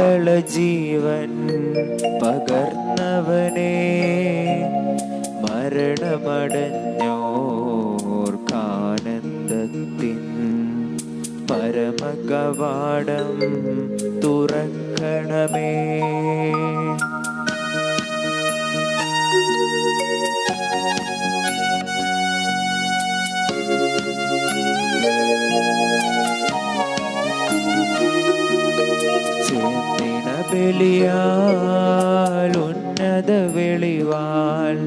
മകള ജീവൻ പകർന്നവനെ, മരണമടഞ്ഞോർക്കാനന്ദത്തിൻ പരമകവാടം തുറക്കണമേ. ചേർന്നിട ബലിയാൽ ഉന്നത വെളിവാൽ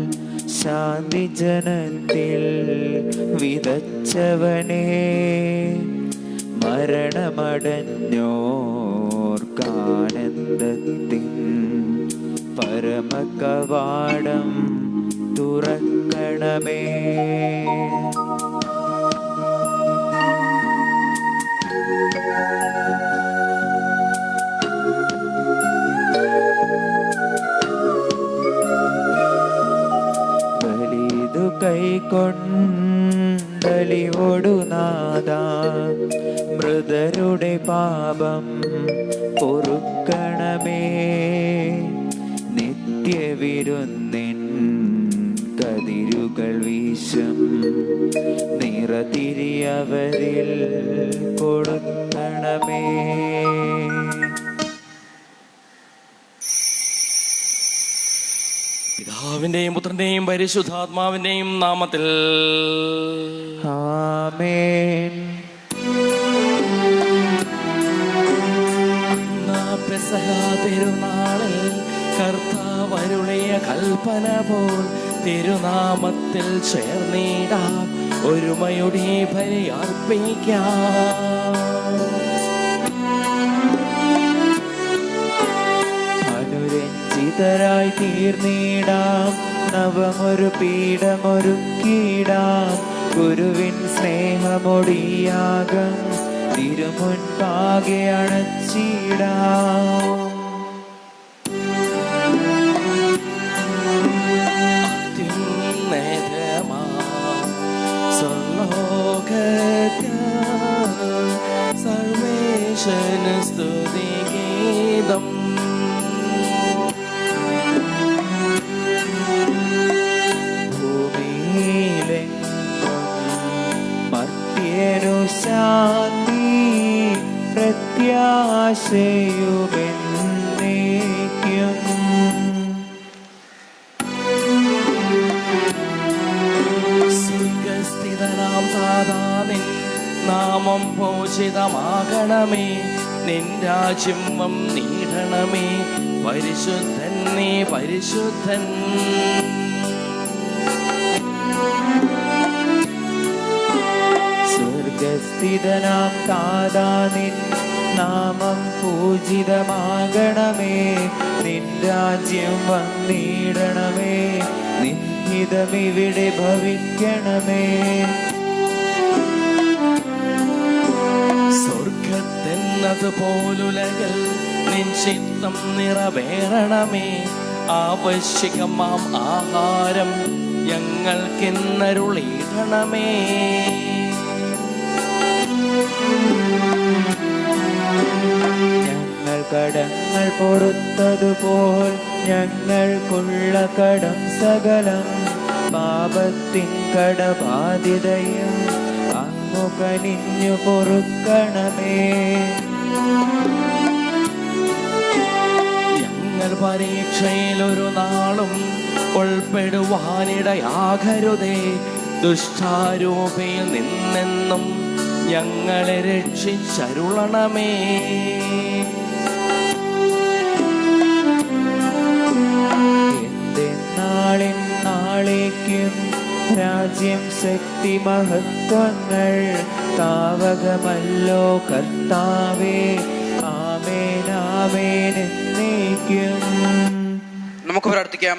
ശാന്തി ജനത്തിൽ വിതച്ചവനെ, മരണമടഞ്ഞോർക്കാനന്ദത്തിൻ പരമകവാടം തുറക്കണമേ. ബലിതു കൈക്കൊണ്ടലിവോടു നാദ, മൃതരുടെ പാപം പൊറുക്കണമേ. നിത്യവിരുന്നിൻ കതിരുകൾ വീശും നിറതിരിയവരിൽ കൊടുക്കണമേ. പിതാവിന്റെയും പുത്രന്റെയും പരിശുദ്ധാത്മാവിന്റെയും നാമത്തിൽ ആമേൻ. പെസഹ തിരുനാളിൽ കർത്താവ് അരുളിയ കൽപ്പന പോൽ തിരുനാമത്തിൽ ചേർന്നിടാം, ഒരുമയുടെ ബലി അർപ്പിക്കാം. അനുരഞ്ജിതരായി തീർന്നിടാം, നവമൊരു പീഠമൊരുക്കിടാം. ഗുരുവിൻ സ്നേഹമൊടിയാകം തിരുമുൻപാകെ അണച്ചിടാം. സർവേശ്വരന് സ്തുതിഗീതം. ഭൂമിയിലെങ്ങും മർത്യനു ശാന്തി പ്രത്യാശയുമെന്നേക്കും. സ്വർഗസ്ഥിതനാം താതാനിൻ നാമം പൂജിതമാകണമേ, നിൻ രാജ്യം വന്നിടണമേ. പരിശുദ്ധൻ നീ പരിശുദ്ധൻ. സ്വർഗസ്ഥിതനാം താതാനിൻ നാമം പൂജിതമാകണമേ, നിൻ രാജ്യം വന്നിടണമേ. നിൻ ഹിതമിവിടെ ഭവിക്കണമേ. സ്വർഗത്തെന്നതുപോലുലകിൽ നിൻ ചിത്തം നിറവേറണമേ. ആവശ്യകമാം ആഹാരം ഞങ്ങൾക്കിന്നരുളിടണമേ. ഞങ്ങൾ കടങ്ങൾ പൊറുത്തതുപോൽ ഞങ്ങൾക്കുള്ള കടം സകലം, പാപത്തിൻ കടബാധ്യതയും അങ്ങു കനിഞ്ഞു പൊറുക്കണമേ. ഞങ്ങൾ പരീക്ഷയിൽ ഒരു നാളും ഉൾപ്പെടുവാനിടയാകരുതേ. ദുഷ്ടാരൂപിയിൽ നിന്നെന്നും ഞങ്ങളെ രക്ഷിച്ചരുളണമേ. നാളിൻ നാളേക്കും രാജ്യം ശക്തി മഹത്വങ്ങൾ താവകമല്ലോ കർത്താവേ. ആമേൻ ആമേൻ എന്നേക്കും. നമുക്ക് പ്രാർത്ഥിക്കാം.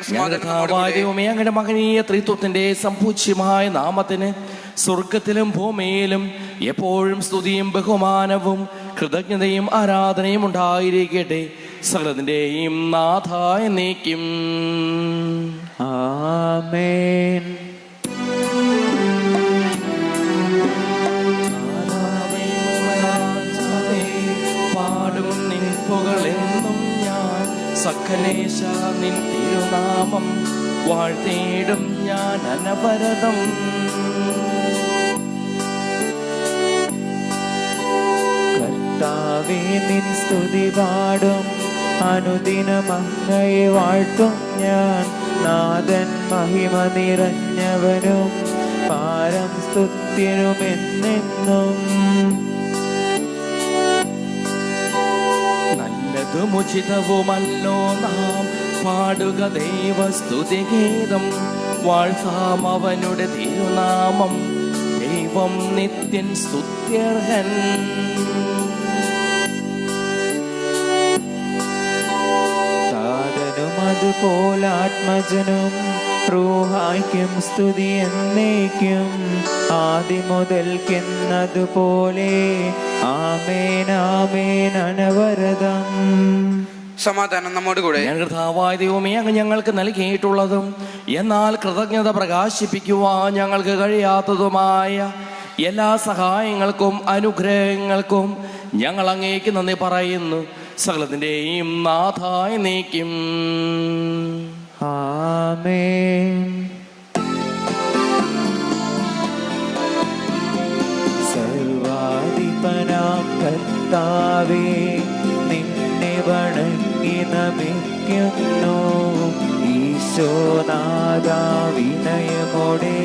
അങ്ങയുടെ മഹനീയ ത്രിത്വത്തിന്റെ സമ്പൂജ്യമായ നാമത്തിന് സ്വർഗത്തിലും ഭൂമിയിലും എപ്പോഴും സ്തുതിയും ബഹുമാനവും കൃതജ്ഞതയും ആരാധനയും ഉണ്ടായിരിക്കട്ടെ, സകലത്തിന്റെയും നാഥായ എന്നേക്കും. ആമേൻ. പാടും നിൻ പുകളെന്നും സകലേശ നിൻ തിരുനാമം വാഴ്ത്തേടും ഞാൻ അനവരതം. കർത്താവേ നിൻ സ്തുതി പാടും, അനുദിനം അങ്ങയെ വാഴ്ത്തും ഞാൻ. നാഥൻ മഹിമ നിറഞ്ഞവനും പാരം സ്തുത്യനുമെന്നെന്നും. നല്ലതും ഉചിതവുമല്ലോ നാം പാടുക ദൈവസ്തുതിഗീതം. വാഴ്ത്താം അവനുടെ തിരുനാമം, ദൈവം നിത്യൻ സ്തുത്യർഹൻ. താതനും അതുപോലാത്മജനും റൂഹായ്ക്കും സ്തുതി എന്നേക്കും, ആദി മുതൽക്കെന്നതുപോലെ ആമേൻ ആമേൻ അനവരതം. സമാധാനം നമ്മോട് കൂടെ. കർത്താവായ ദൈവമേ, അങ്ങ് ഞങ്ങൾക്ക് നൽകിയിട്ടുള്ളതും എന്നാൽ കൃതജ്ഞത പ്രകാശിപ്പിക്കുവാൻ ഞങ്ങൾക്ക് കഴിയാത്തതുമായ എല്ലാ സഹായങ്ങൾക്കും അനുഗ്രഹങ്ങൾക്കും ഞങ്ങൾ അങ്ങേക്ക് നന്ദി പറയുന്നു. സകലത്തിൻ്റെയും നാഥായ നീക്കും. ആമേൻ. സർവാധിപനാം കർത്താവേ, നിന്നെ വണങ്ങി നമിക്കുന്നു. ഈശോനാഥാ, വിനയമോടെ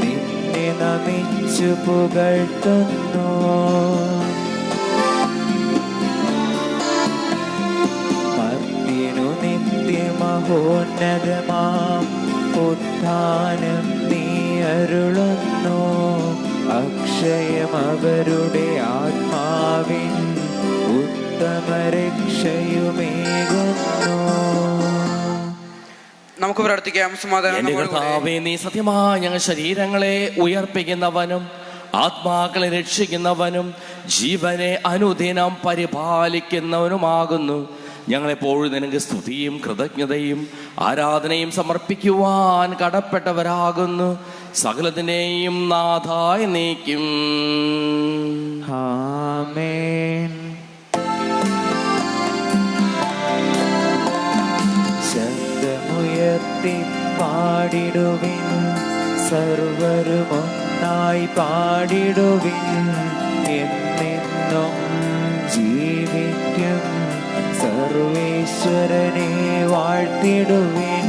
നിന്നെ നമിച്ചു പുകഴ്ത്തുന്നു. മർത്യനു നിത്യമഹോന്നതമാം ഉത്ഥാനം നീ അരുളുന്നു. അക്ഷയം അവരുടെ ആത്മാവിൻ ഉത്തമരക്ഷയുമേകുന്നു. നമുക്ക് പ്രാർത്ഥിക്കാം. സമാധാനം എന്റെ നമ്മോട് കൂടെ. കർത്താവേ, നീ സത്യമായി ഞങ്ങൾ ശരീരങ്ങളെ ഉയർപ്പിക്കുന്നവനും ആത്മാക്കളെ രക്ഷിക്കുന്നവനും ജീവനെ അനുദിനം പരിപാലിക്കുന്നവനുമാകുന്നു. ഞങ്ങളെപ്പോഴും നിനക്ക് സ്തുതിയും കൃതജ്ഞതയും ആരാധനയും സമർപ്പിക്കുവാൻ കടപ്പെട്ടവരാകുന്നു. സകലത്തിനെയും നാഥായ നീക്കും. ആമേൻ. ശബ്ദമുയർത്തി പാടിടുവിൻ, സർവരുമൊന്നായി പാടിടുവിൻ. എന്നെന്നും ജീവിക്കും സർവേശ്വരനെ വാഴ്ത്തിടുവിൻ.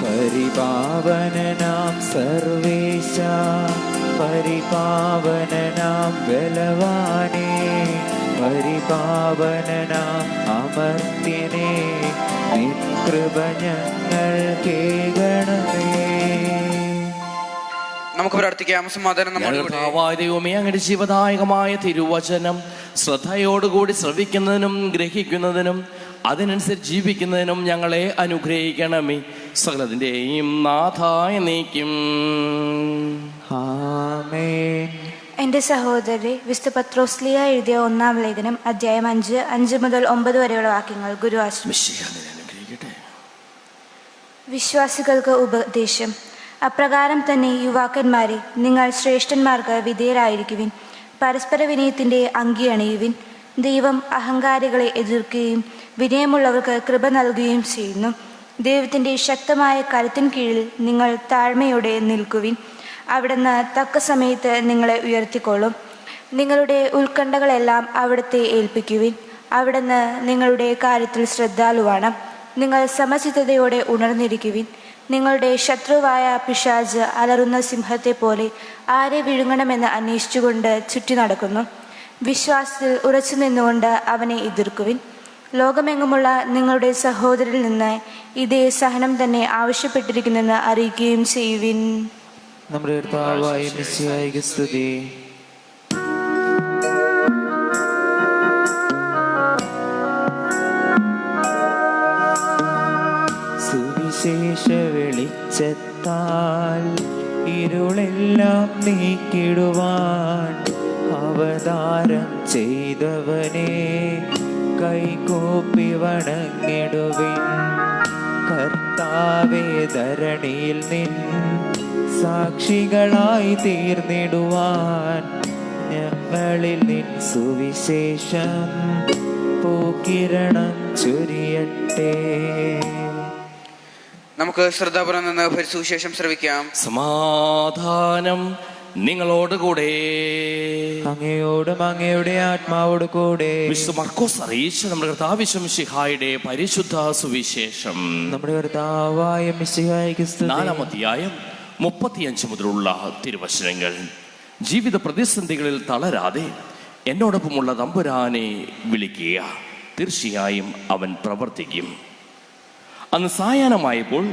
പരിപാവനനാം സർവേശ, പരിപാവനനാം ബലവാനേ, പരിപാവനനാം അമർത്യനേ, നിൻ കൃപ ഞങ്ങൾ കേൾക്കണമേ. നമുക്ക് പ്രാർത്ഥിക്കാം. സമാധാനം നമ്മോട് കൂടെ. കർത്താവായ ദൈവമേ, അങ്ങയുടെ ജീവദായകമായ തിരുവചനം ശ്രദ്ധയോടുകൂടി ശ്രവിക്കുന്നതിനും ഗ്രഹിക്കുന്നതിനും അതിനനുസരിച്ച് ജീവിക്കുന്നതിനും ഞങ്ങളെ അനുഗ്രഹിക്കണമേ. സകലത്തിൻ്റെയും നാഥായ നീക്കും. ആമേൻ. എൻ്റെ സഹോദരി, വിശുദ്ധ പത്രോസ്ലിയ എഴുതിയ 1-ാം ലേഖനം അധ്യായം 5 മുതൽ 9 വരെയുള്ള വാക്യങ്ങൾ ഗുരു ആശംസിച്ചു. വിശ്വാസികൾക്ക് ഉപദേശം. അപ്രകാരം തന്നെ യുവാക്കന്മാരെ, നിങ്ങൾ ശ്രേഷ്ഠന്മാർക്ക് വിധേയരായിരിക്കുവിൻ. പരസ്പര വിനയത്തിൻ്റെ അങ്കി അണിയുവിൻ. ദൈവം അഹങ്കാരികളെ എതിർക്കുകയും വിനയമുള്ളവർക്ക് കൃപ നൽകുകയും ചെയ്യുന്നു. ദൈവത്തിൻ്റെ ശക്തമായ കരുത്തിന് കീഴിൽ നിങ്ങൾ താഴ്മയോടെ നിൽക്കുവിൻ. അവിടുന്ന് തക്ക സമയത്ത് നിങ്ങളെ ഉയർത്തിക്കൊള്ളും. നിങ്ങളുടെ ഉത്കണ്ഠകളെല്ലാം അവിടുത്തെ ഏൽപ്പിക്കുവിൻ. അവിടുന്ന് നിങ്ങളുടെ കാര്യത്തിൽ ശ്രദ്ധാലുവാണ്. നിങ്ങൾ സമചിത്തതയോടെ ഉണർന്നിരിക്കുവിൻ. നിങ്ങളുടെ ശത്രുവായ പിശാച് അലറുന്ന സിംഹത്തെ പോലെ ആരെ വിഴുങ്ങണമെന്ന് അന്വേഷിച്ചുകൊണ്ട് ചുറ്റി നടക്കുന്നു. വിശ്വാസത്തിൽ ഉറച്ചു നിന്നുകൊണ്ട് അവനെ എതിർക്കുവിൻ. ലോകമെങ്ങുമുള്ള നിങ്ങളുടെ സഹോദരിൽ നിന്ന് ഇതേ സഹനം തന്നെ ആവശ്യപ്പെട്ടിരിക്കുന്നെന്ന് അറിയിക്കുകയും ചെയ്യുവിൻ. നമ്മുടെ കർത്താവായ മിശിഹായ്ക്ക് സ്തുതി. സുവിശേഷ വെളിച്ചത്താൽ ഇരുളെല്ലാം നീക്കിടുവാൻ അവതാരം ചെയ്തവനെ കൈകൂപ്പി വണങ്ങിടുവിൻ. കർത്താവേ, ധരണിയിൽ നിൻ സാക്ഷികളായി തീർന്നിടുവാൻ ഞങ്ങളിൽ നിൻ സുവിശേഷം പൂക്കിരണം ചൊരിയട്ടെ. നമുക്ക് ശ്രദ്ധാപുരം നിന്ന് സുവിശേഷം ശ്രവിക്കാം. സമാധാനം നിങ്ങളോടുകൂടെ. അങ്ങയോടും അങ്ങയുടെ ആത്മാവോട് കൂടെ. വിശുദ്ധ മർക്കോസ് അറിയിച്ച നമ്മുടെ കർത്താവ് മിശിഹായുടെ പരിശുദ്ധ സുവിശേഷം. നമ്മുടെ കർത്താവായ മിശിഹായ്ക്ക് സ്തുതി. 4-ാം അധ്യായം 35 മുതലുള്ള തിരുവചനങ്ങൾ. ജീവിത പ്രതിസന്ധികളിൽ തളരാതെ എന്നോടൊപ്പമുള്ള തമ്പുരാനെ വിളിക്കുക, തീർച്ചയായും അവൻ പ്രവർത്തിക്കും. അന്ന് സായാഹ്നമായപ്പോൾ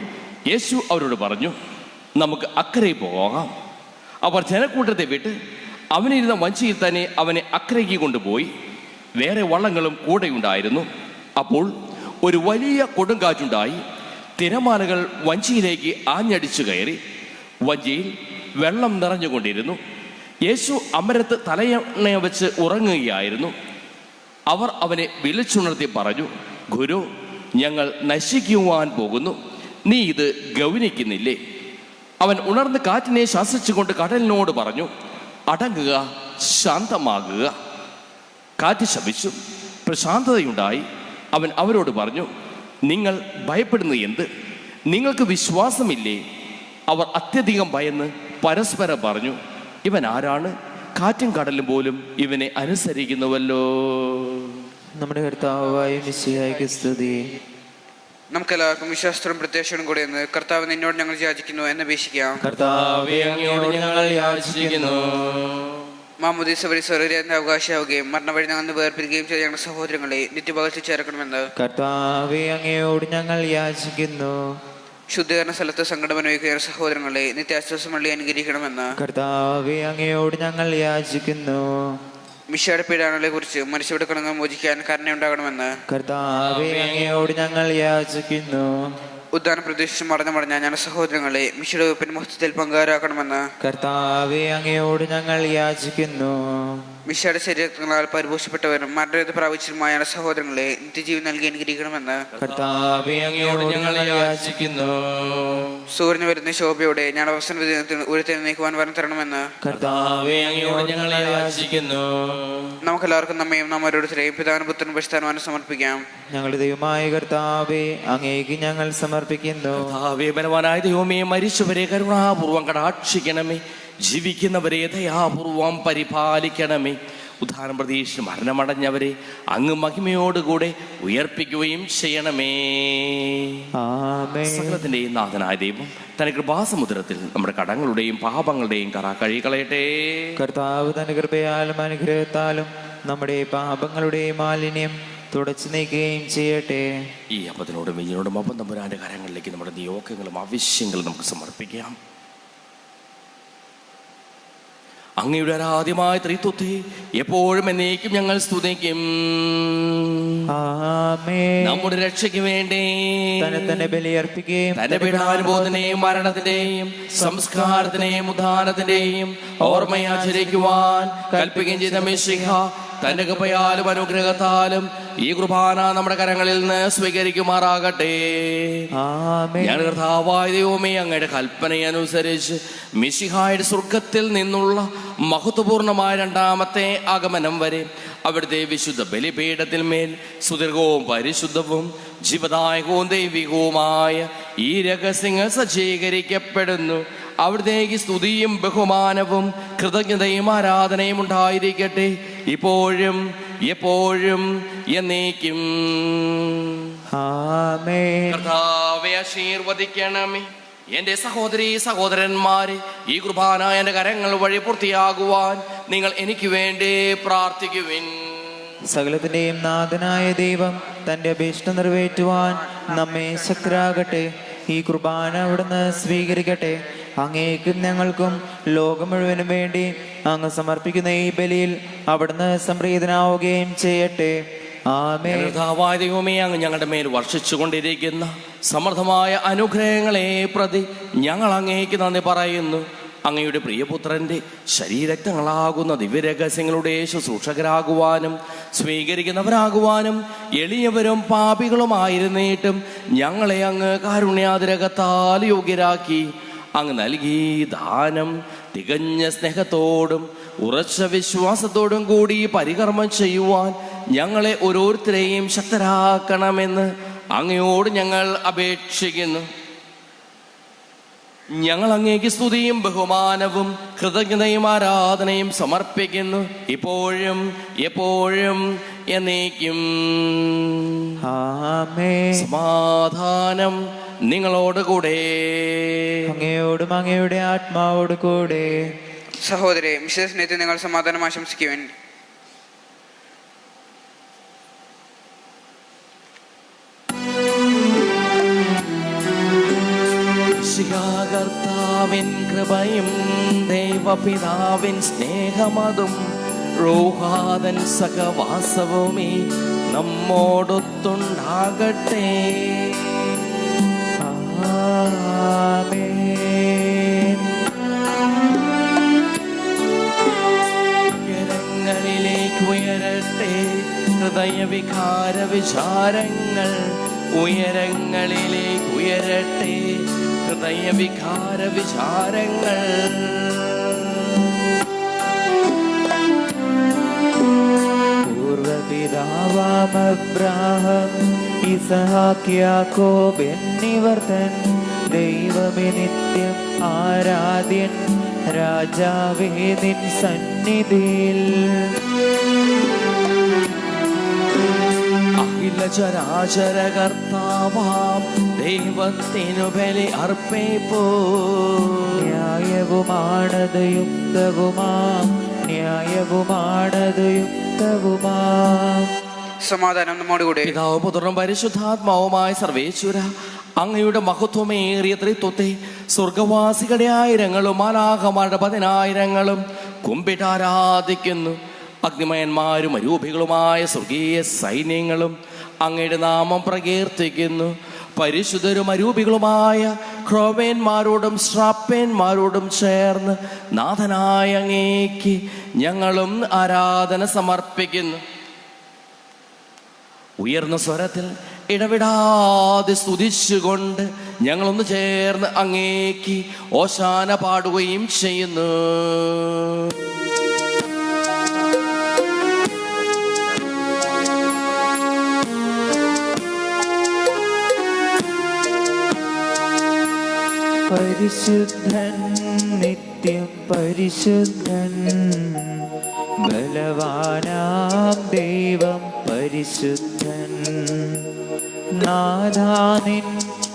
യേശു അവരോട് പറഞ്ഞു, നമുക്ക് അക്കരെ പോകാം. അവർ ജനക്കൂട്ടത്തെ വിട്ട് അവനിരുന്ന വഞ്ചിയിൽ തന്നെ അവനെ അക്കരയ്ക്ക് കൊണ്ടുപോയി. വേറെ വള്ളങ്ങളും കൂടെയുണ്ടായിരുന്നു. അപ്പോൾ ഒരു വലിയ കൊടുങ്കാറ്റുണ്ടായി. തിരമാലകൾ വഞ്ചിയിലേക്ക് ആഞ്ഞടിച്ചു കയറി. വഞ്ചിയിൽ വെള്ളം നിറഞ്ഞുകൊണ്ടിരുന്നു. യേശു അമരത്ത് തലയണ വെച്ച് ഉറങ്ങുകയായിരുന്നു. അവർ അവനെ വിളിച്ചുണർത്തി പറഞ്ഞു, ഗുരു, ഞങ്ങൾ നശിക്കുവാൻ പോകുന്നു, നീ ഇത് ഗൗനിക്കുന്നില്ലേ? അവൻ ഉണർന്ന് കാറ്റിനെ ശാസിച്ചുകൊണ്ട് കടലിനോട് പറഞ്ഞു, അടങ്ങുക, ശാന്തമാകുക. കാറ്റ് ശമിച്ചു, പ്രശാന്തതയുണ്ടായി. അവൻ അവരോട് പറഞ്ഞു, നിങ്ങൾ ഭയപ്പെടുന്നത് എന്ത്? നിങ്ങൾക്ക് വിശ്വാസമില്ലേ? അവർ അത്യധികം ഭയന്ന് പരസ്പരം പറഞ്ഞു, ഇവൻ ആരാണ്? കാറ്റും കടലും പോലും ഇവനെ അനുസരിക്കുന്നുവല്ലോ. നമ്മുടെ കർത്താവായ മിശിഹായ്ക്ക് സ്തുതി. നമുക്കെല്ലാവർക്കും വിശ്വാസത്തോടും പ്രത്യാശയോടും കൂടെ എന്ന് കർത്താവ് നിന്നോട് ഞങ്ങൾ യാചിക്കുന്നു എന്ന് അപേക്ഷിക്കാം. കർത്താവേ, അങ്ങയോട് ഞങ്ങൾ യാചിക്കുന്നു. മാമോദീസ വഴി സ്വർഗ്ഗരാജ്യത്തിന്റെ അവകാശിയാവുകയും മരണവഴി ഞങ്ങൾ വേർപിരിക്കുകയും ചെയ്ത ഞങ്ങളുടെ സഹോദരങ്ങളെ നിത്യപകർച്ച ചേർക്കണമെന്ന് കർത്താവേ, അങ്ങയോട് ഞങ്ങൾ യാചിക്കുന്നു. ശുദ്ധീകരണ സ്ഥലത്ത് സങ്കടം അനുഭവിക്കുന്ന സഹോദരങ്ങളെ നിത്യാശ്വാസം വഴി അനുഗ്രഹിക്കണമെന്ന് കർത്താവേ, അങ്ങയോട് ഞങ്ങൾ യാചിക്കുന്നു. മിശിഹായുടെ പീഡനങ്ങളെ കുറിച്ച് മനുഷ്യരുടെ കടങ്ങൾ മോചിക്കാൻ കരുണയുണ്ടാകണമെന്ന് കർത്താവേ, അങ്ങയോട് ഞങ്ങൾ യാചിക്കുന്നു. ഉദ്ധാന പ്രതീക്ഷിച്ച് മടഞ്ഞ ഞങ്ങളുടെ സഹോദരങ്ങളെ മിശിയുടെ ഉപ്പിന് മഹത്വത്തിൽ പങ്കാരാക്കണമെന്ന് കർത്താവേ, അങ്ങയോട് ഞങ്ങൾ യാചിക്കുന്നു. മിശിഹായുടെ ശരീരങ്ങളാൽ പരിപോഷപ്പെട്ടവരും മരണരഹിത പ്രാപിച്ചതുമായ ഞങ്ങളുടെ സഹോദരങ്ങളെ നിത്യജീവൻ നൽകി അനുഗ്രഹിക്കണമെന്ന് കർത്താവേ, അങ്ങയോട് ഞങ്ങൾ യാചിക്കുന്നു. സൂര്യന് വരുന്ന ശോഭയോടെ ഞങ്ങളുടെ അവസാന ദിനത്തിൽ ഉയരത്തിൽ നീക്കുവാൻ വരം തരണമെന്ന് കർത്താവേ, അങ്ങയോട് ഞങ്ങൾ യാചിക്കുന്നു. നമുക്കെല്ലാവർക്കും നമ്മയും നാം ഓരോരുത്തരെയും പിതാവിനും പുത്രനും പരിശുദ്ധാത്മാവിനും സമർപ്പിക്കാം. ഞങ്ങളുടെ ദൈവമായ കർത്താവേ, അങ്ങേക്ക് ഞങ്ങൾ സമർപ്പിക്കുന്നു. കർത്താവേ, ബലവാനായ ദൈവമേ, മരിച്ചവരെ കരുണാപൂർവം കടാക്ഷിക്കണമേ. ജീവിക്കുന്നവരെ ദയാപൂർവം പരിപാലിക്കണമേ. ഉദ്ധാനം പ്രതീക്ഷിച്ച് മരണമടഞ്ഞവരെ അങ്ങ് മഹിമയോടുകൂടെ ഉയർപ്പിക്കുകയും ചെയ്യണമേ. ആമേൻ. സകലത്തിന്റെയും നാഥനായ ദൈവം തന്റെ കൃപാസമുദ്രത്തിൽ നമ്മുടെ കടങ്ങളുടെയും പാപങ്ങളുടെയും കറ കഴുകിക്കളയട്ടെ. കർത്താവ് തന്റെ കൃപയാലും അനുഗ്രഹത്താലും നമ്മുടെ പാപങ്ങളുടെ മാലിന്യം തുടച്ചു നീക്കുകയും ചെയ്യട്ടെ. ഈ അപ്പത്തിനോടും വീഞ്ഞിനോടും അപ്പം തമ്പുരാന്റെ കരങ്ങളിലേക്ക് നമ്മുടെ നിയോഗങ്ങളും ആവശ്യങ്ങളും നമുക്ക് സമർപ്പിക്കാം. അങ്ങയുടെ ആദ്യമായ ത്രിത്വത്തെ എപ്പോഴും എന്നേക്കും ഞങ്ങൾ സ്തുതിക്കും. ആമേൻ. നമ്മുടെ രക്ഷയ്ക്ക് വേണ്ടി തന്നെ ബലിയർപ്പിക്കുകയും തന്റെ പീഡാനുഭവത്തിന്റെയും മരണത്തിന്റെയും സംസ്കാരത്തിന്റെയും ഉദ്ധാനത്തിന്റെയും ഓർമ്മയാചരിക്കുവാൻ കൽപ്പിക്കുകയും ചെയ്ത മിശിഹ തന്റെ കൃപയാലും അനുഗ്രഹത്താലും ഈ കുർബാന നമ്മുടെ കരങ്ങളിൽ നിന്ന് സ്വീകരിക്കുമാറാകട്ടെ. ഞാൻ കർത്താവായ ദൈവമേ, അങ്ങയുടെ കൽപ്പനയനുസരിച്ച് മിശിഹായുടെ സ്വർഗത്തിൽ നിന്നുള്ള മഹത്വപൂർണമായ രണ്ടാമത്തെ ആഗമനം വരെ അവിടുത്തെ വിശുദ്ധ ബലിപീഠത്തിൽ മേൽ സുദീർഘവും പരിശുദ്ധവും ജീവദായകവും ദൈവികവുമായ ഈ രഹസ്യങ്ങൾ സജ്ജീകരിക്കപ്പെടുന്നു. അവിടത്തേക്ക് സ്തുതിയും ബഹുമാനവും കൃതജ്ഞതയും ആരാധനയും ഉണ്ടായിരിക്കട്ടെ, ഇപ്പോഴും എപ്പോഴും എന്നേക്കും. കർത്താവേ, ആശീർവദിക്കണമേ. എന്റെ സഹോദരീ സഹോദരന്മാരെ, ഈ കുർബാന എന്റെ കരങ്ങൾ വഴി പൂർത്തിയാകുവാൻ നിങ്ങൾ എനിക്ക് വേണ്ടി പ്രാർത്ഥിക്കുവിൻ. സകലത്തിന്റെയും നാഥനായ ദൈവം തന്റെ അഭീഷ്ടം നിറവേറ്റുവാൻ നമ്മെ ശക്തരാകട്ടെ. ഈ കുർബാന അവിടുന്ന് സ്വീകരിക്കട്ടെ. അങ്ങേക്കും ഞങ്ങൾക്കും ലോകം മുഴുവനും വേണ്ടി അങ്ങ് സമർപ്പിക്കുന്ന ഈ ബലിയിൽ അവിടുന്ന് സംപ്രീതനാവുകയും ചെയ്യട്ടെ. ആമേൻ. ദൈവമേ, അങ്ങ് ഞങ്ങളുടെ മേൽ വർഷിച്ചുകൊണ്ടിരിക്കുന്ന സമൃദ്ധമായ അനുഗ്രഹങ്ങളെ പ്രതി ഞങ്ങൾ അങ്ങേക്ക് നന്ദി പറയുന്നു. അങ്ങയുടെ പ്രിയപുത്രന്റെ ശരീരക്തങ്ങളാകുന്ന ദിവ്യരഹസ്യങ്ങളുടെ ശുശ്രൂഷകരാകുവാനും സ്വീകരിക്കുന്നവരാകുവാനും എളിയവരും പാപികളുമായിരുന്നിട്ടും ഞങ്ങളെ അങ്ങ് കാരുണ്യാതിരകത്താൽ യോഗ്യരാക്കി. അങ്ങ് നൽകി ദാനം തികഞ്ഞ സ്നേഹത്തോടും ഉറച്ച വിശ്വാസത്തോടും കൂടി പരികർമ്മം ചെയ്യുവാൻ ഞങ്ങളെ ഓരോരുത്തരെയും ശക്തരാക്കണമെന്ന് അങ്ങയോട് ഞങ്ങൾ അപേക്ഷിക്കുന്നു. ഞങ്ങൾ അങ്ങേക്ക് സ്തുതിയും ബഹുമാനവും കൃതജ്ഞതയും ആരാധനയും സമർപ്പിക്കുന്നു, ഇപ്പോഴും എപ്പോഴും എന്നേക്കും. ആമേൻ. സമാധാനം നിങ്ങളോട് കൂടെ. അങ്ങയോടും അങ്ങയുടെ ആത്മാവോട് കൂടെ. സഹോദരെ, മിശ്ര സ്നേഹത്തിൽ നിങ്ങൾ സമാധാനം ആശംസിക്കുവാൻ. കർത്താവിൻ കൃപയും ദൈവപിതാവിൻ സ്നേഹമതും റൂഹാദൻ സഹവാസവുമേ നമ്മോടൊത്തുണ്ടാകട്ടെ. ആമേൻ. ഉയരങ്ങളിലേക്ക് ഉയരട്ടെ ഹൃദയവികാര വിചാരങ്ങൾ, ഉയരങ്ങളിലേക്ക് ഉയരട്ടെ ഹൃദയവികാര വിചാരങ്ങൾ. പൂർവപിതാവാം അബ്രാഹം, ഇസഹാക്ക്, യാക്കോബ് എന്നിവർ തൻ ദൈവമേ നിത്യം ആരാധ്യൻ, രാജാവേ നിൻ സന്നിധിയിൽ അഖില ചരാചര കർത്താവാം ദൈവത്തിനു ബലി അർപ്പിപ്പൂ. ന്യായവുമാണത് യുക്തവുമാം, ന്യായവുമാണത് യുക്തവുമാം. സമാധാനം നമ്മോടുകൂടെ. പിതാവും പുത്രനും പരിശുദ്ധാത്മാവുമായ സർവേശ്വര, അങ്ങയുടെ മഹത്വമേറിയ ത്രിത്വത്തെ സ്വർഗവാസികളുടെ ആയിരങ്ങളും മാലാഖമാരുടെ 10,000 കുമ്പിട്ടാരാധിക്കുന്നു. അഗ്നിമയന്മാരും അരൂപികളുമായ സ്വർഗീയ സൈന്യങ്ങളും അങ്ങയുടെ നാമം പ്രകീർത്തിക്കുന്നു. പരിശുദ്ധരും അരൂപികളുമായ ക്രോവേന്മാരോടും ശ്രാപ്പേന്മാരോടും ചേർന്ന് നാഥനായ അങ്ങേക്ക് ഞങ്ങളും ആരാധന സമർപ്പിക്കുന്നു. ഉയർന്ന സ്വരത്തിൽ ഇടവിടാതെ സ്തുതിച്ചുകൊണ്ട് ഞങ്ങളൊന്ന് ചേർന്ന് അങ്ങേക്ക് ഓശാന പാടുകയും ചെയ്യുന്നു. പരിശുദ്ധൻ, നിത്യം പരിശുദ്ധൻ, ബലവാനാം ദൈവം പരിശുദ്ധൻ. നാഥാനിൻ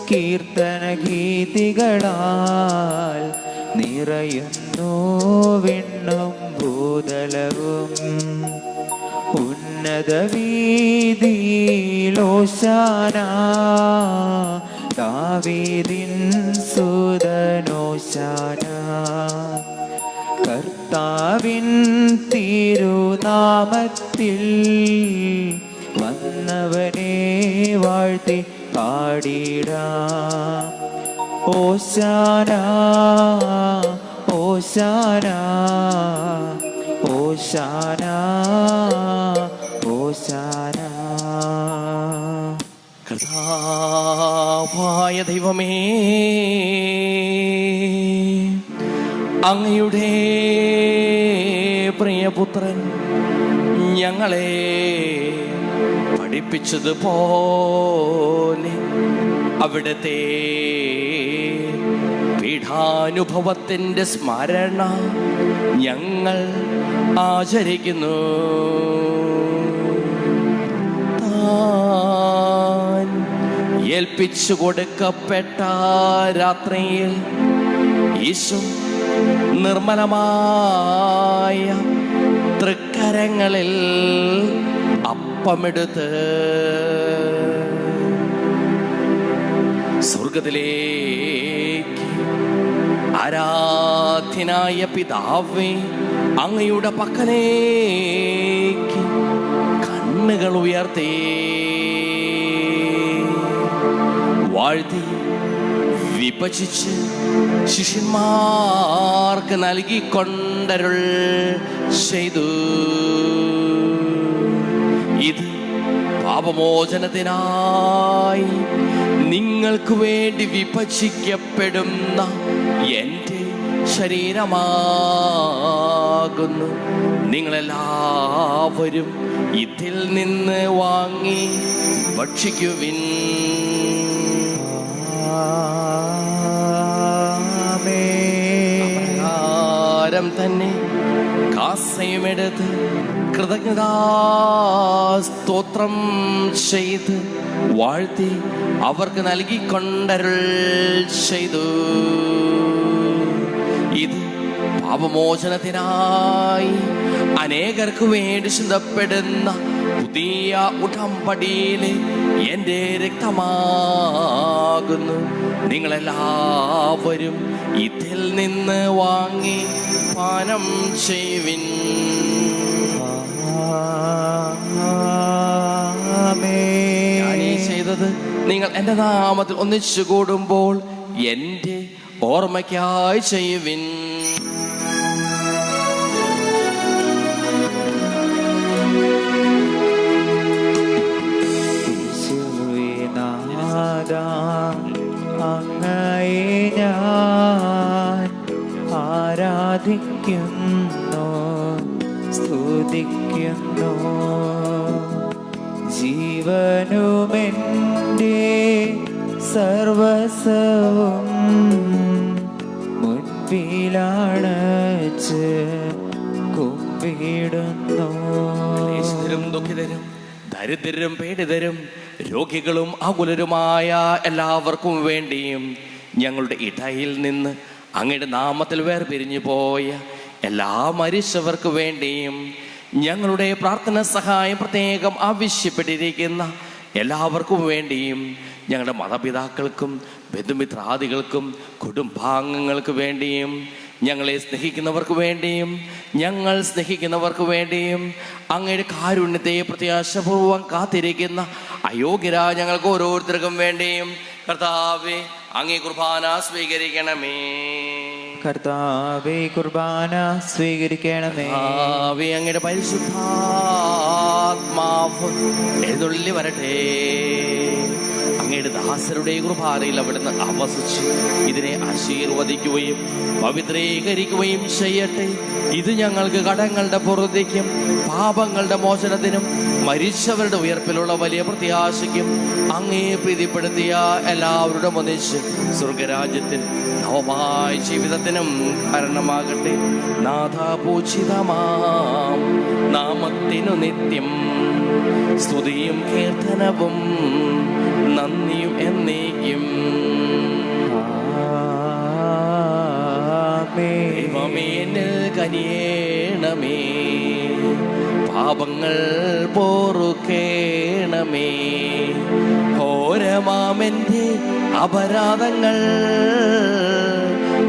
കീർത്തന ഗീതികളാൽ നിറയുന്നു വിണ്ണും ഭൂതലവും. ഉന്നത വീതിയിലോശാന, ദാവീദിൻ സുതനോശാന. കർത്താവിൻ തിരുനാമത്തിൽ വന്നവനെ വാഴ്ത്തി പാടിടാം. ഓശാന, ഓശാന, ഓശാന, ഓശാന. കർത്താവായ ദൈവമേ, അങ്ങയുടെ പ്രിയപുത്രൻ ഞങ്ങളെ പഠിപ്പിച്ചതുപോലെ അവിടുത്തെ പീഠാനുഭവത്തിൻ്റെ സ്മരണ ഞങ്ങൾ ആചരിക്കുന്നു. താൻ ഏൽപ്പിച്ചു കൊടുക്കപ്പെട്ട രാത്രിയിൽ യേശു നിർമ്മലമായ തൃക്കരങ്ങളിൽ അപ്പമെടുത്ത് സ്വർഗത്തിലേക്ക് ആരാധ്യനായ പിതാവേ, അങ്ങയുടെ പക്കലേക്ക് കണ്ണുകൾ ഉയർത്തി വാഴ്ത്തി വിഭജിച്ച് ശിഷ്യന്മാർക്ക് നൽകിക്കൊണ്ടരുൾ ചെയ്തു. ഇത് പാപമോചനത്തിനായി നിങ്ങൾക്ക് വേണ്ടി വിഭജിക്കപ്പെടുന്ന എൻ്റെ ശരീരമാകുന്നു. നിങ്ങളെല്ലാവരും ഇതിൽ നിന്ന് വാങ്ങി ഭക്ഷിക്കുവിൻ. പ്രകാരം തന്നെ കാസയുമെടുത്ത് കൃതജ്ഞതാസ്തോത്രം ചെയ്ത് വാഴ്ത്തി അവർക്ക് നൽകിക്കൊണ്ടരുൾ ചെയ്തു. ഇത് പാപമോചനത്തിനായി അനേകർക്ക് വേണ്ടി ചിന്തപ്പെടുന്ന പുതിയ ഉടമ്പടിയിലെ എൻ്റെ രക്തമാകുന്നു. നിങ്ങളെല്ലാവരും ഇതിൽ നിന്ന് വാങ്ങി പാനം ചെയ്യുവിൻ. ഞാനീ ചെയ്തത് നിങ്ങൾ എൻ്റെ നാമത്തിൽ ഒന്നിച്ചു കൂടുമ്പോൾ എൻ്റെ ഓർമ്മയ്ക്കായി ചെയ്യുവിൻ. അങ്ങയെ ഞാൻ ആരാധിക്കുന്നു, സ്തുതിക്കുന്നു. ജീവനുമെൻ്റെ സർവസ്വവും മുൻപിലാണച്ച് കുമ്പിടുന്നു. ദുഃഖിതരും ദരിദ്രരും പീഡിതരും രോഗികളും ആകുലരുമായ എല്ലാവർക്കും വേണ്ടിയും ഞങ്ങളുടെ ഇടയിൽ നിന്ന് അങ്ങയുടെ നാമത്തിൽ വേർപിരിഞ്ഞു പോയ എല്ലാ മരിച്ചവർക്ക് വേണ്ടിയും ഞങ്ങളുടെ പ്രാർത്ഥന സഹായം പ്രത്യേകം ആവശ്യപ്പെട്ടിരിക്കുന്ന എല്ലാവർക്കും വേണ്ടിയും ഞങ്ങളുടെ മാതാപിതാക്കൾക്കും ബന്ധുമിത്രാദികൾക്കും കുടുംബാംഗങ്ങൾക്ക് വേണ്ടിയും ഞങ്ങളെ സ്നേഹിക്കുന്നവർക്ക് വേണ്ടിയും ഞങ്ങൾ സ്നേഹിക്കുന്നവർക്ക് വേണ്ടിയും അങ്ങയുടെ കാരുണ്യത്തെ പ്രത്യാശപൂർവം കാത്തിരിക്കുന്ന അയോഗ്യരായ ഞങ്ങൾക്ക് ഓരോരുത്തർക്കും വേണ്ടിയും കർത്താവേ അങ്ങേ കുർബാന സ്വീകരിക്കണമേ. കർത്താവേ കുർബാന സ്വീകരിക്കണമേ. കർത്താവേ അങ്ങയുടെ പരിശുദ്ധാത്മാവ് എഴുന്നള്ളി വരട്ടെ. അങ്ങയുടെ ദാസരുടെ കുർബാനയിൽ അവിടുന്ന് ആവസിച്ച് ഇതിനെ ആശീർവദിക്കുകയും പവിത്രീകരിക്കുകയും ചെയ്യട്ടെ. ഇത് ഞങ്ങൾക്ക് കടങ്ങളുടെ പൊറുതിക്കും പാപങ്ങളുടെ മോചനത്തിനും മരിച്ചവരുടെ ഉയർപ്പിലുള്ള വലിയ പ്രത്യാശയ്ക്കും അങ്ങേ പ്രീതിപ്പെടുത്തിയ എല്ലാവരുടെ ഒന്നിച്ച് സ്വർഗരാജ്യത്തിൽ നവമായ ജീവിതത്തിനും കാരണമാകട്ടെ. നാഥാപൂജിതമാം നാമത്തിനു നിത്യം സ്തുതിയും കീർത്തനവും നന്ദിയും എന്നേക്കും. ദൈവമേ എന്നിൽ കനിയേണമേ, പാപങ്ങൾ പൊറുക്കേണമേ. ഘോരമാമെന്റെ അപരാധങ്ങൾ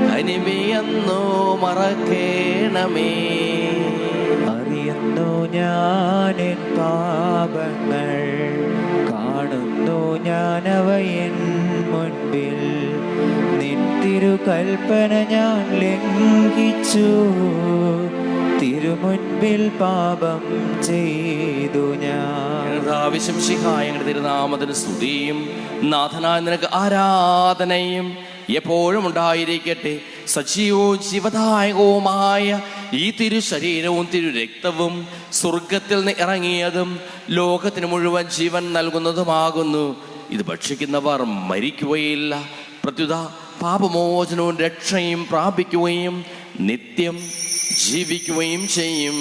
കനിമയെന്നു മറക്കേണമേ. അറിയുന്നു ഞാൻ എൻ പാപങ്ങൾ, കാണുന്നു ഞാനവയൻ മുൻപിൽ. നിൻ തിരുകൽപ്പന ഞാൻ ലംഘിച്ചു, തിരുമുൻപിൽ പാപം ചെയ്തു ഞാൻ. ഞങ്ങളുടെ തിരുനാമത്തിന് സ്തുതിയും നാഥനായ നിനക്ക് ആരാധനയും എപ്പോഴും ഉണ്ടായിരിക്കട്ടെ. സജീവവും ജീവദായകവുമായ ഈ തിരുശരീരവും തിരുരക്തവും സ്വർഗത്തിൽ നിന്ന് ഇറങ്ങിയതും ലോകത്തിന് മുഴുവൻ ജീവൻ നൽകുന്നതുമാകുന്നു. ഇത് ഭക്ഷിക്കുന്നവർ മരിക്കുകയില്ല, പ്രത്യുത പാപമോചനവും രക്ഷയും പ്രാപിക്കുകയും നിത്യം ജീവിക്കുകയും ചെയ്യും.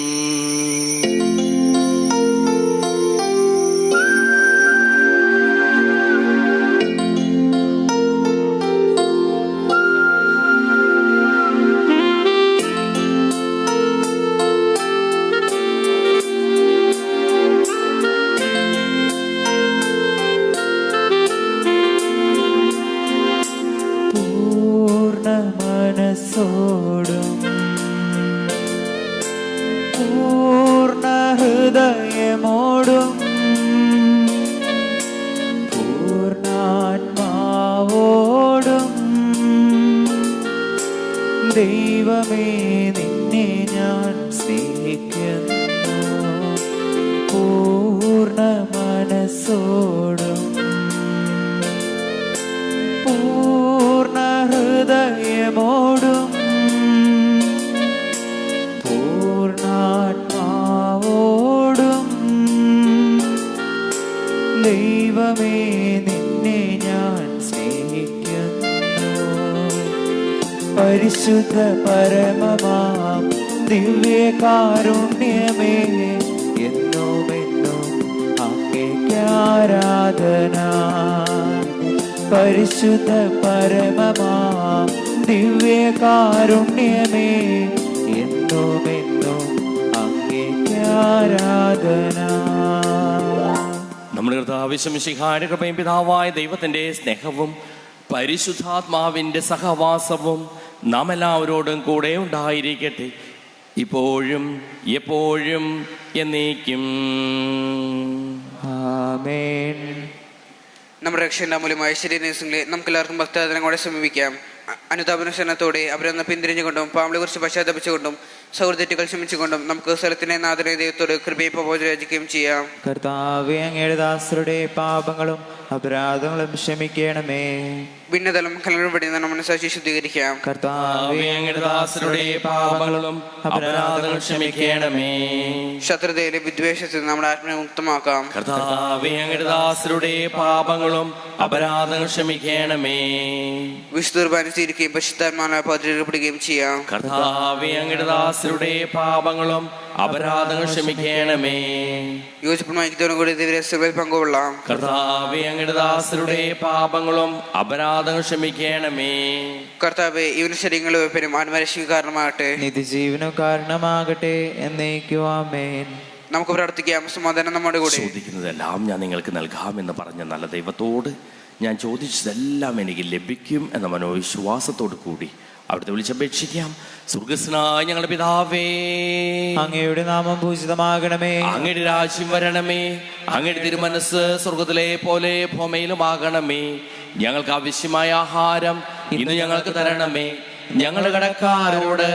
മനസ്സോടും പൂർണ്ണ ഹൃദയമോടും പൂർണ്ണാത്മാവോടും ദൈവമേ നിന്നെ ഞാൻ സ്നേഹിക്കുന്നു. പൂർണ്ണ മനസ്സോടും പൂർണ്ണ ഹൃദയമോടും ദൈവമേ നിന്നെ ഞാൻ സ്നേഹിക്കുന്നു. പരിശുദ്ധ പരമമാം ദിവ്യകാരുണ്യമേ എന്നുമെന്നും അങ്ങേക്ക് ആരാധന. പരിശുദ്ധ പരമമാം ദിവ്യകാരുണ്യമേ എന്നുമെന്നും അങ്ങേക്ക് ആരാധന. നമ്മുടെ കർത്താവ് മിശിഹായുടെ കൃപയും പിതാവായ ദൈവത്തിൻ്റെ സ്നേഹവും പരിശുദ്ധാത്മാവിൻ്റെ സഹവാസവും നാം എല്ലാവരോടും കൂടെ ഉണ്ടായിരിക്കട്ടെ, ഇപ്പോഴും എപ്പോഴും എന്നേക്കും. ആമേൻ. നമ്മുടെ രക്ഷയുടെ മൂല്യമായ ശരീരങ്ങളെ നമുക്ക് എല്ലാവർക്കും ഭക്താദനങ്ങളോടെ സമീപിക്കാം. അനുതാപനശനത്തോടെ അവരൊന്ന് പിന്തിരിഞ്ഞുകൊണ്ടും പാമ്പളെ കുറിച്ച് പശ്ചാത്തപിച്ചുകൊണ്ടും സൗഹൃദങ്ങൾ ക്ഷമിച്ചുകൊണ്ടും നമുക്ക് സ്ഥലത്തിൻ്റെ നാഥനെ ദൈവത്തോട് കൃപയും പ്രബോധനയാചിക്കുകയും ചെയ്യാം. കർത്താവേ, അങ്ങയുടെ ദാസരുടെ പാപങ്ങളും അപരാധങ്ങളും ക്ഷമിക്കണമേ. ഭിന്നതലം കലർപടി നമ്മുടെ മനസ്സാക്ഷി ശുദ്ധീകരിക്കാം. കർത്താവേ, അങ്ങയുടെ ദാസരുടെ പാപങ്ങളും അപരാധങ്ങളും ക്ഷമിക്കണമേ. ശത്രുതയിലെ വിദ്വേഷത്തിൽ നമ്മുടെ ആത്മനെ മുക്തമാക്കാം. കർത്താവേ, അങ്ങയുടെ ദാസരുടെ പാപങ്ങളും അപരാധങ്ങളും ക്ഷമിക്കണമേ. വിശുദ്ധ കുർബാന സ്വീകരിക്കുകയും പരിശുദ്ധാത്മാവിനാൽ പൗത്രീകരിക്കപ്പെടുകയും ചെയ്യാം. കർത്താവേ, അങ്ങയുടെ ദാസരുടെ പാപങ്ങളും അപരാധങ്ങൾ ക്ഷമിക്കണമേ. യോജിപ്പുമായി കൂടി ദിവ്യരഹസ്യങ്ങളിൽ പങ്കുകൊള്ളാം. കർത്താവേ, അങ്ങയുടെ ദാസരുടെ പാപങ്ങളും അപരാധങ്ങൾ ക്ഷമിക്കണമേ. കർത്താവേ, ഇവന് ശരീരങ്ങളെ വെപ്പനും ആത്മരക്ഷയ്ക്ക് കാരണമാകട്ടെ, നിത്യജീവനും കാരണമാകട്ടെ എന്നേക്കും. ആമേൻ. നമുക്ക് പ്രാർത്ഥിക്കാം. സമാധാനം നമ്മുടെ കൂടെ. ചോദിക്കുന്നതെല്ലാം ഞാൻ നിങ്ങൾക്ക് നൽകാമെന്ന് പറഞ്ഞ നല്ല ദൈവത്തോട് ഞാൻ ചോദിച്ചതെല്ലാം എനിക്ക് ലഭിക്കും എന്ന മനോവിശ്വാസത്തോടു കൂടി അവിടുത്തെ വിളിച്ചപേക്ഷിക്കാം. സ്വർഗ്ഗസ്ഥനായ ഞങ്ങളുടെ പിതാവേ, അങ്ങയുടെ നാമം പൂജിതമാകണമേ. അങ്ങയുടെ രാജ്യം വരണമേ. അങ്ങയുടെ തിരുമനസ് സ്വർഗ്ഗത്തിലെ പോലെ ഭൂമിയിലുമാകണമേ. ഞങ്ങൾക്ക് ആവശ്യമായ ആഹാരം ഇന്ന് ഞങ്ങൾക്ക് തരണമേ. ഞങ്ങളുടെ കടക്കാരോട്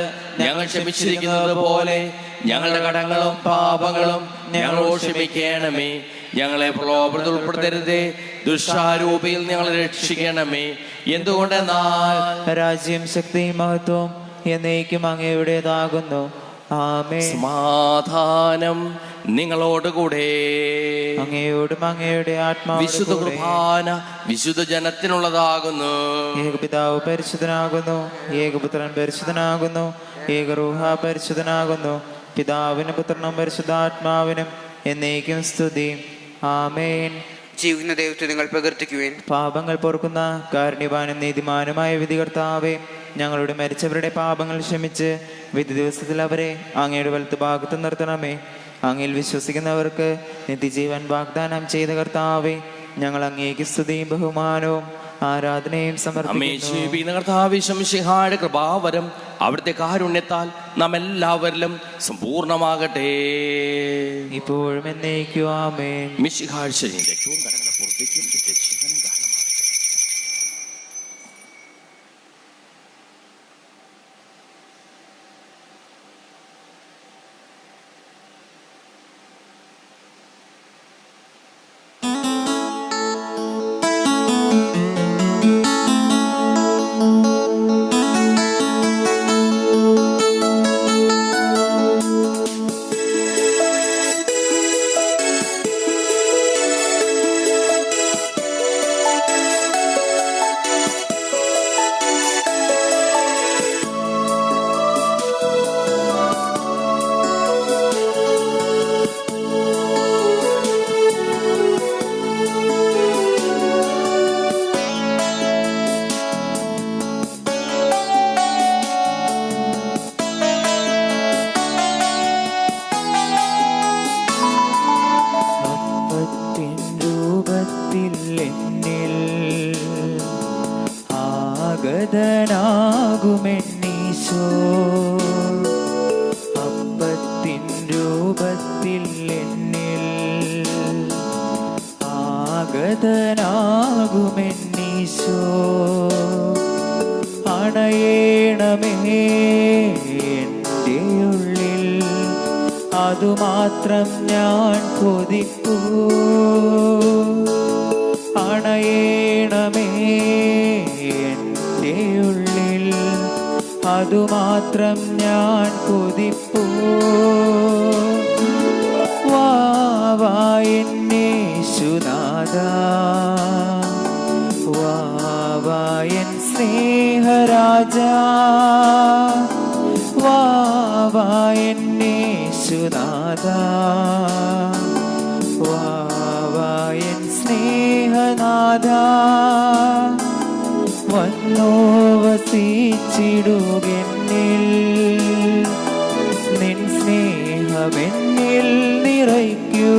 ഞങ്ങൾ ക്ഷമിച്ചിരിക്കുന്നത് പോലെ ഞങ്ങളുടെ കടങ്ങളും പാപങ്ങളും ഞങ്ങളോട് ക്ഷമിക്കണമേ. ഞങ്ങളെ പ്രലോഭനത്തിൽ ഉൾപ്പെടുത്തരുതേ, ദുഷ്ടാരൂപിയിൽ ഞങ്ങളെ രക്ഷിക്കണമേ. എന്തുകൊണ്ടെന്നാൽ രാജ്യം, ശക്തിയും മഹത്വവും എന്നേക്കും അങ്ങയുടേതാകുന്നു. ആമേൻ. സമാധാനം നിങ്ങളോടുകൂടെ. അങ്ങയോടും അങ്ങയുടെ വിശുദ്ധ ആത്മാവിനോടും കൂടെ. കുർബാന വിശുദ്ധ ജനത്തിനുള്ളതാകുന്നു. ഏകപിതാവ് പരിശുദ്ധനാകുന്നു, ഏകപുത്രൻ പരിശുദ്ധനാകുന്നു, ഏകറൂഹ പരിശുദ്ധനാകുന്നു. പിതാവിനും പുത്രനും പരിശുദ്ധാത്മാവിനും എന്നേക്കും സ്തുതി. ആമേൻ. ജീവിക്കുന്ന ദൈവത്തെ നിങ്ങൾ പ്രകീർത്തിക്കുവിൻ. പാപങ്ങൾ പൊറുക്കുന്ന കാരുണ്യവാനും നീതിമാനുമായ വിധികർത്താവേ, ഞങ്ങളുടെ മരിച്ചവരുടെ പാപങ്ങൾ ക്ഷമിച്ച് വിധി ദിവസത്തിൽ അവരെ അങ്ങയുടെ വലത്ത് ഭാഗത്ത് നിർത്തണമേ. അങ്ങിൽ വിശ്വസിക്കുന്നവർക്ക് നിത്യജീവൻ വാഗ്ദാനം ചെയ്ത കർത്താവേ, ഞങ്ങൾ അങ്ങേക്ക് സ്തുതിയും ബഹുമാനവും ആരാധനയും സമർപ്പിക്കുന്നു. കർത്താവിശംസിഹായുടെ കൃപാവരം അവിടുത്തെ കാരുണ്യത്താൽ നാം എല്ലാവരിലും സമ്പൂർണമാകട്ടെ, ഇപ്പോഴും എന്നേക്കും. ആമേൻ. മിശിഹായുടെ ശരീരം രക്തവും കരങ്ങളെ പൂർത്തിക്കും നിത്യജീവനും കാരണമാകട്ടെ. ആഗതനാകുമെന്നീശോ, അപ്പത്തിൻ രൂപത്തിൽ എന്നിൽ ആഗതനാകുമെന്നീശോ. അണയേണമേ എൻ്റെ ഉള്ളിൽ, അതുമാത്രം ഞാൻ കൊതിപ്പൂ. അണയേണമേ എൻ്റെ ഉള്ളിൽ, അതുമാത്രം ഞാൻ കൊതിപ്പൂ. വാവാ എന്നേശുനാഥ, വാവായൻ സ്നേഹരാജ, വാവായൻ യേശുനാഥ, വാവായൻ സ്നേഹനാഥ, വന്നോ വസിച്ചിടുകെന്നിൽ, നിൻ സ്നേഹമെന്നിൽ നിറയ്ക്കൂ.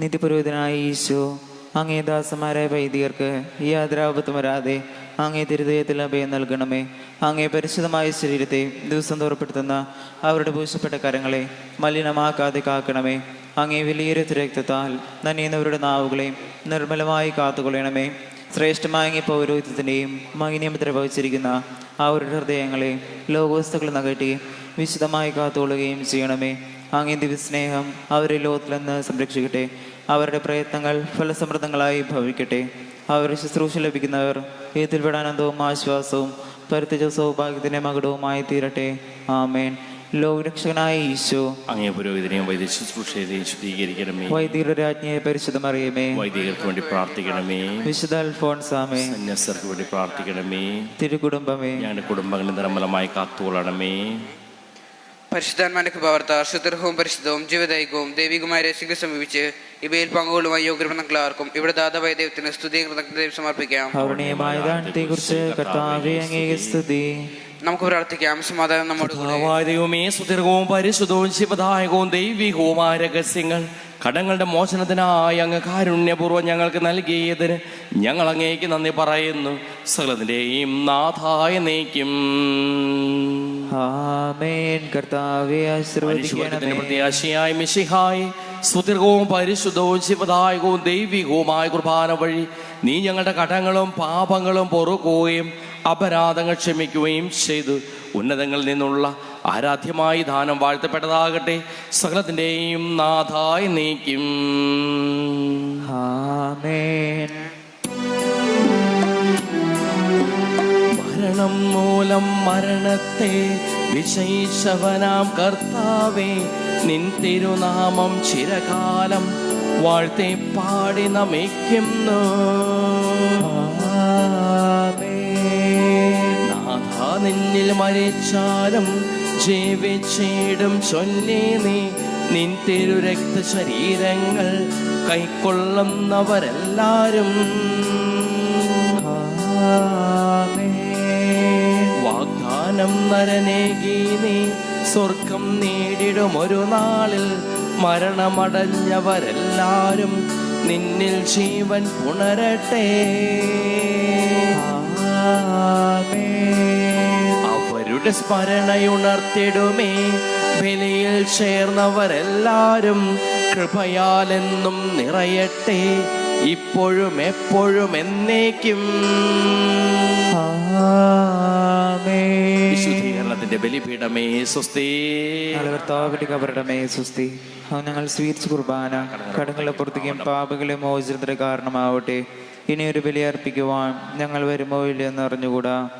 നിത്യപുരോഹിതനായ ഈശോ, അങ്ങേ ദാസന്മാരായ വൈദികർക്ക് യാതൊരാപത്തും വരാതെ അങ്ങേ തിരുദയത്തിൽ അഭയം നൽകണമേ. അങ്ങേ പരിശുദ്ധമായ ശരീരത്തെ ദിവസം തോറപ്പെടുത്തുന്ന അവരുടെ പൂശപ്പെട്ട കരങ്ങളെ മലിനമാക്കാതെ കാക്കണമേ. അങ്ങേ വലിയൊരു രക്തത്താൽ നനയുന്നവരുടെ നാവുകളെയും നിർമ്മലമായി കാത്തുകൊള്ളണമേ. ശ്രേഷ്ഠമായ അങ്ങേ പൗരോഹിത്യത്തിൻ്റെയും മഹിനിയമത്ര വഹിച്ചിരിക്കുന്ന അവരുടെ ഹൃദയങ്ങളെ ലോകവസ്തുക്കൾ നകറ്റി വിശുദ്ധമായി കാത്തുകൊള്ളുകയും ചെയ്യണമേ. അങ്ങേ ദിവ്യസ്നേഹം അവരെ ലോകത്തിൽ നിന്ന് സംരക്ഷിക്കട്ടെ. അവരുടെ പ്രയത്നങ്ങൾ ഫലസമൃദ്ധങ്ങളായി ഭവിക്കട്ടെ. അവരുടെ ശുശ്രൂഷ ലഭിക്കുന്നവർ ഏതിൽ ആനന്ദവും ആശ്വാസവും പരിത്യജ സൗഭാഗ്യത്തിൻ്റെ മകുടവുമായി തീരട്ടെ. ആമേൻ. ലോകരക്ഷകനായ ഈശോ, അങ്ങേ പുരോഹിതനെയും വൈദ്യ ശുശ്രൂഷയെയും ശുദ്ധീകരിക്കണമേ. വൈദികരുടെ രാജ്ഞിയെ പരിശുദ്ധമറിയമേ, വൈദികർക്ക് വേണ്ടി പ്രാർത്ഥിക്കണമേ. വിശുദ്ധ അൽഫോൻസാമേ, സന്യസ്തർക്ക് വേണ്ടി പ്രാർത്ഥിക്കണമേ. തിരുകുടുംബമേ, ഞങ്ങളുടെ കുടുംബങ്ങളെ നിർമ്മലമായി കാത്തുകൊള്ളണമേ. പരിശുദ്ധാത്മാന്റെ കൃപാവർത്താൽ ശുദ്ധർഹവും പരിശുദ്ധവും ജീവദൈകവും ദൈവികമായ രഹസ്യങ്ങൾ സമീപിച്ച് ഇവയിൽ പങ്കുകൊള്ളുവാൻ യോഗ്യമെന്നവർക്കും ഇവിടെ ദാതാവായ ദൈവത്തിന് സ്തുതിയും കൃതജ്ഞതയും സമർപ്പിക്കാം. കരുണീയമായ ദാനത്തെക്കുറിച്ച് കർത്താവേ അങ്ങേക്ക് സ്തുതി. നമുക്ക് പ്രാർത്ഥിക്കാം. സമാധാനം നമ്മോട് കൂടെ. ദൈവമേ, സുദീർഘവും പരിശുദ്ധവും ശിവദായകവും ദൈവികവുമായ രഹസ്യങ്ങൾ കടങ്ങളുടെ മോചനത്തിനായി അങ്ങ് കാരുണ്യപൂർവ്വം ഞങ്ങൾക്ക് നൽകിയതിന് ഞങ്ങൾ അങ്ങേക്ക് നന്ദി പറയുന്നു. സകലത്തിന്റെയും നാഥായ നീക്കും. ആമേൻ. കർത്താവേ ആശീർവദിക്കണമേ. പ്രത്യാശയായ മിശിഹായി സുദീർഘവും പരിശുദ്ധവും ശിവദായകവും ദൈവികവുമായ കുർബാന വഴി നീ ഞങ്ങളുടെ കടങ്ങളും പാപങ്ങളും പൊറുക്കുകയും അപരാധങ്ങൾ ക്ഷമിക്കുകയും ചെയ്തു. ഉന്നതങ്ങളിൽ നിന്നുള്ള ആരാധ്യമായി ദാനം വാഴ്ത്തപ്പെട്ടതാകട്ടെ. സകലത്തിൻ്റെയും നാഥായി നീക്കും. ആമേൻ. മരണം മൂലം മരണത്തെ വിജയിച്ചവനാം കർത്താവേ, നിൻ തിരുനാമം ചിരകാലം വാഴ്ത്തി പാടി നമിക്കുന്നു. നാഥ, നിന്നിൽ മരിച്ചാലും ജീവിച്ചിടും ചൊല്ലി നീ നിൻ തിരുരക്ത ശരീരങ്ങൾ കൈക്കൊള്ളുന്നവരെല്ലാരും വാഗ്ദാനം നരനേകി നീ സ്വർഗം നേടിടും ഒരു നാളിൽ. മരണമടഞ്ഞവരെല്ലാരും നിന്നിൽ ജീവൻ പുണരട്ടെ. അവരുടെ സ്മരണയുണർത്തിടുമേ. ബലിയിൽ ചേർന്നവരെല്ലാരും കൃപയാലെന്നും നിറയട്ടെ. ഇപ്പോഴും എപ്പോഴും എന്നേക്കും. വിശുദ്ധീകരണത്തിന്റെ ബലിപീഠമേ സ്വസ്തി. കബറിടമേ സ്വസ്തി. ഞങ്ങൾ സ്വീകരിച്ച കുർബാന കടങ്ങളെ പുറത്തേക്കും പാപങ്ങളെ മോചനത്തിന് കാരണമാവട്ടെ. ഇനിയൊരു ബലി അർപ്പിക്കുവാൻ ഞങ്ങൾ വരുമോ ഇല്ലയെന്ന് അറിഞ്ഞുകൂടാ.